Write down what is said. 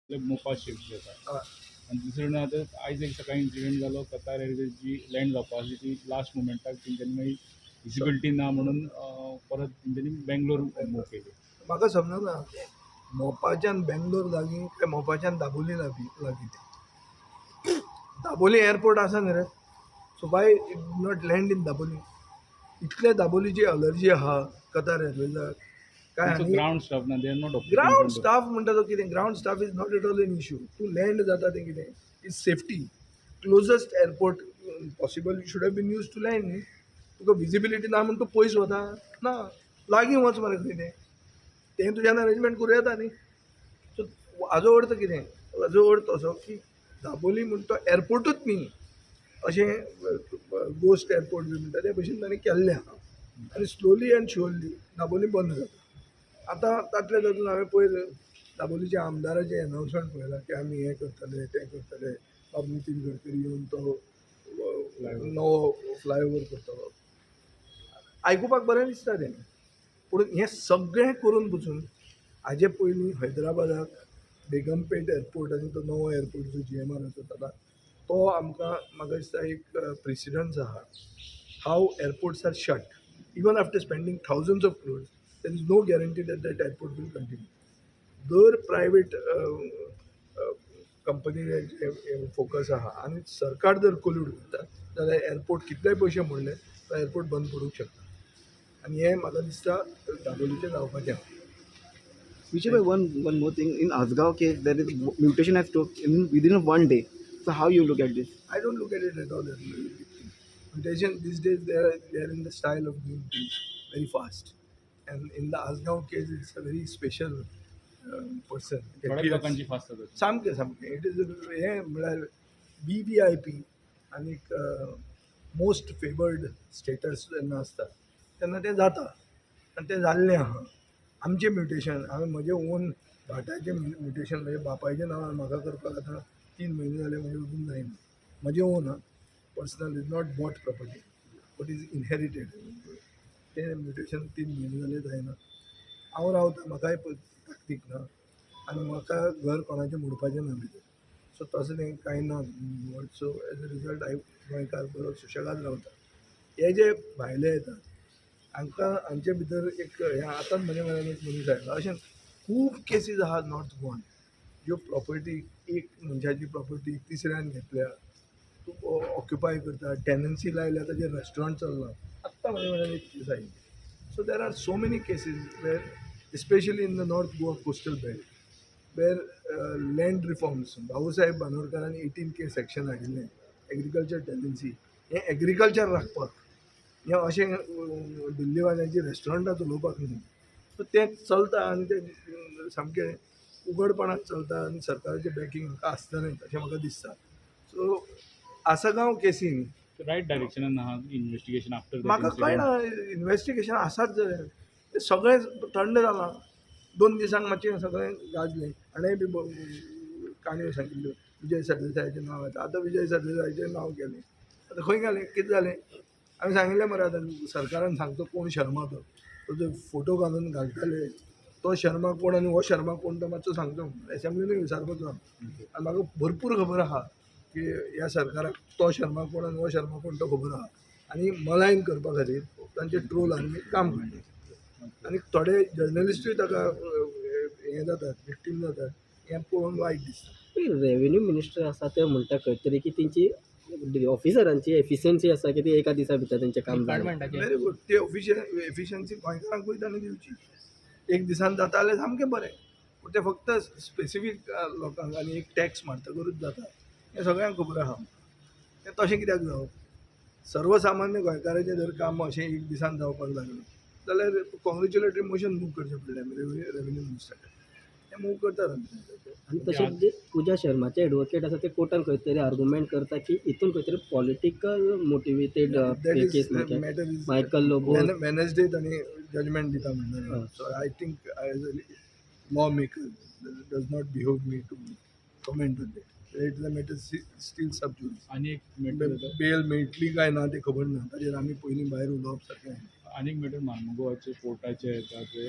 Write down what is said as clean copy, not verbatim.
मोपा शिफ्ट जाता हय. आनी दुसरे न्हू आतां आयज एक सकाळी इन्सिडंट जालो कतार एअरवेज जी लँड जावपा आसली ती लास्ट मोमेंटाक तेंच्यांनी मागीर विजिबिलिटी ना म्हणून परत तेंच्यांनी बेंगलोर मूव केली. म्हाका समजना मोपाच्यान बेंगलोर लागीं काय मोपाच्यान दाबोली लागीं ते दाबोली एअरपोर्ट आसा न्ही रे, so why it not land in Dabolim. इतले दाबोलीची अलर्जी आहा कतार एअरवेजाक काय तांचो आनी ग्राउंड स्टाफ ना, they are not ground operating. Staff म्हणटा तो कितें, ground staff is not at all an issue. तूं लँड जाता तें कितें is safety. Closest airport possible you should have been use to land न्ही. तुका विजिबिलिटी ना म्हणून तूं पयस वता ना, लागीं वच मरे खंय तें तुज्यान अरेंजमेंट करूं येता न्ही. सो हाजो अर्थ कितें, हाजो अर्थ असो की दाबोली म्हणटा तो एअरपोर्टूच न्ही अशें गोस्ट एअरपोर्ट बी म्हणटा ते भशेन तांणी केल्लें आहा आनी स्लोली एंड शुअरली दाबोली बंद जाता. आतां तातले तातूंत हांवें पयर दाबोलीच्या आमदाराचें एनावन्समेंट पळयलां की आमी हें करतले तें करतले, बाब नितीन गडकरी येवन तो नवो फ्लायओवर करतलो. आयकुपाक बरें दिसता तें, पूण हें सगळें करून पसून हाजे पयलीं हैदराबादाक बेगमपेट एअरपोर्ट आनी तो नवो एअरपोर्ट जो GMRचो जाता तो आमकां म्हाका दिसता एक प्रेसिडंस आहा. How airports are shut even after spending thousands of crores there is no guarantee that airport will continue. दर प्रायवेट कंपनी फोकस आहा आनी सरकार जर कोल्यूड करता जाल्यार एअरपोर्ट कितलेय पयशे मोडले तो एअरपोर्ट बंद करूंक शकता. आनी हें म्हाका दिसता दाबोलीचें जावपाचें आहा. Vijay, one more thing. In Asgaon case, there is mutation has took within 1 day. So how you look at this? I don't look at it at all as a very big thing. Mutation these days they are in the style of doing things very fast. And in the Asgaon case, it's a very special person. It थोड्याच appears- लोकांची fast जाता. सामकें it is हें म्हळ्यार VVIP आनी most favoured status जेन्ना आसता तेन्ना तें जाता आनी तें जाल्लें आहा. आमचें म्युटेशन हांवें म्हजें ओन भाटाचें म्युटेशन म्हणजे बापायच्या नांवार म्हाका करपाक आतां 3 म्हयने जाले म्हणजे अजून जायना. म्हजें own personal is not bought property but is inherited. तें म्युटेशन 3 म्हयने जाले जायना. हांव रावता, म्हाकाय ताकतीक ना आनी म्हाका घर कोणाचें मोडपाचें ना भितर. सो तसलें कांय ना. सो एज अ रिजल्ट हांव गोंयकार बरो सुशेगाद रावता. हे जे भायले येतात हांकां हांचे भितर एक हें आतांच म्हज्या म्हऱ्यान एक मनीस आयलो. अशें खूब केसीस आहा नॉर्थ गोवान ज्यो प्रॉपर्टी एक मनशाची प्रॉपर्टी तिसऱ्यान घेतल्या, तूं ऑक्युपाय करता, टेनन्सी लायल्या ताजेर रेस्टॉरंट चल्लां. आत्तां म्हज्या म्हऱ्यान एक केस आयली. So there are so many cases where especially in the north Goa coastal belt where land reforms Bhausaheb बांदोडकरांनी 18K सेक्शन हाडिल्लें एग्रीकल्चर टेनन्सी. हें एग्रीकल्चर राखपाक, हें अशें दिल्लीवाल्यांची रेस्टॉरंटां चलोवपाक न्ही. सो तें चलता आनी तें सामकें उघडपणान चलता आनी सरकाराचें बॅकींग हाका आसतलें अशें म्हाका दिसता. सो आसगांव केसीन रायट डायरेक्शनान आहा इन्व्हेस्टिगेशन आफ्टर म्हाका कळना. इन्व्हेस्टिगेशन आसात जाल्यार तें सगळें थंड जालां. 2 दिसांक मातशें सगळें गाजलें. हाणेंय बी काणयो सांगिल्ल्यो विजय सरदेसायाचें नांव येता. आतां विजय सरदेसायाचें नांव गेलें. आतां खंय गेलें, कितें जालें. हांवें सांगिल्लें मरे आतां सरकारान सांगता कोण शर्मा तो जो फोटो घालून घालताले तो शर्मा कोण आनी हो शर्मा कोण तो मातसो सांगचो. एसेंब्लीनूय विचारपाचो आनी म्हाका भरपूर खबर आहा की ह्या सरकाराक तो शर्मा कोण आनी हो शर्मा कोण तो खबर आहा. आनी मलायन करपा खातीर तांचे ट्रोलांनी काम करता. आनी थोडे जर्नलिस्टूय ताका हें जातात, विक्टीम जातात. हें पळोवन वायट दिसता. रेव्हेन्यू मिनिस्टर आसा ते म्हणटा खंय तरी की तेंची ऑफिसरांची एफिशियन्सी आसा की ती एका दिसा भितर तेंचें काम जालें. Very good. ती एफिशियन्सी गोंयकारांकूय तांणी दिवची. एक दिसान जाता जाल्यार सामकें बरें. पूण तें फक्त स्पेसिफीक लोकांक आनी एक टॅक्स मारतकूच जाता हें सगळ्यांक खबर आहा. तें तशें कित्याक जावप. सर्वसामान्य गोंयकाराचें जर काम अशें एक दिसान जावपाक लागलें जाल्यार कॉंग्रेच्युलेटरी मोशन मूव करचें पडलें रेव्हेन्यू मिनिस्टराक. तें मूव करतात आमी. आनी तशेंच जे पूजा शर्माचे एडवोकेट आसा ते कोर्टान खंय तरी आर्ग्युमेंट करता की हितून खंय तरी political motivated case matter is Michael Lobo Wednesday तांणी जजमेंट दिता म्हणलें. So I think as a law maker does not behove me to comment on that. It is a matter still sub judice. आनी एक मॅटर बेल मेळटली काय ना तें खबर ना. ताजेर आमी पयलीं भायर उलोवप सारकें. आनीक मॅटर मार्मुगोवाचे पोर्टाचे येता ते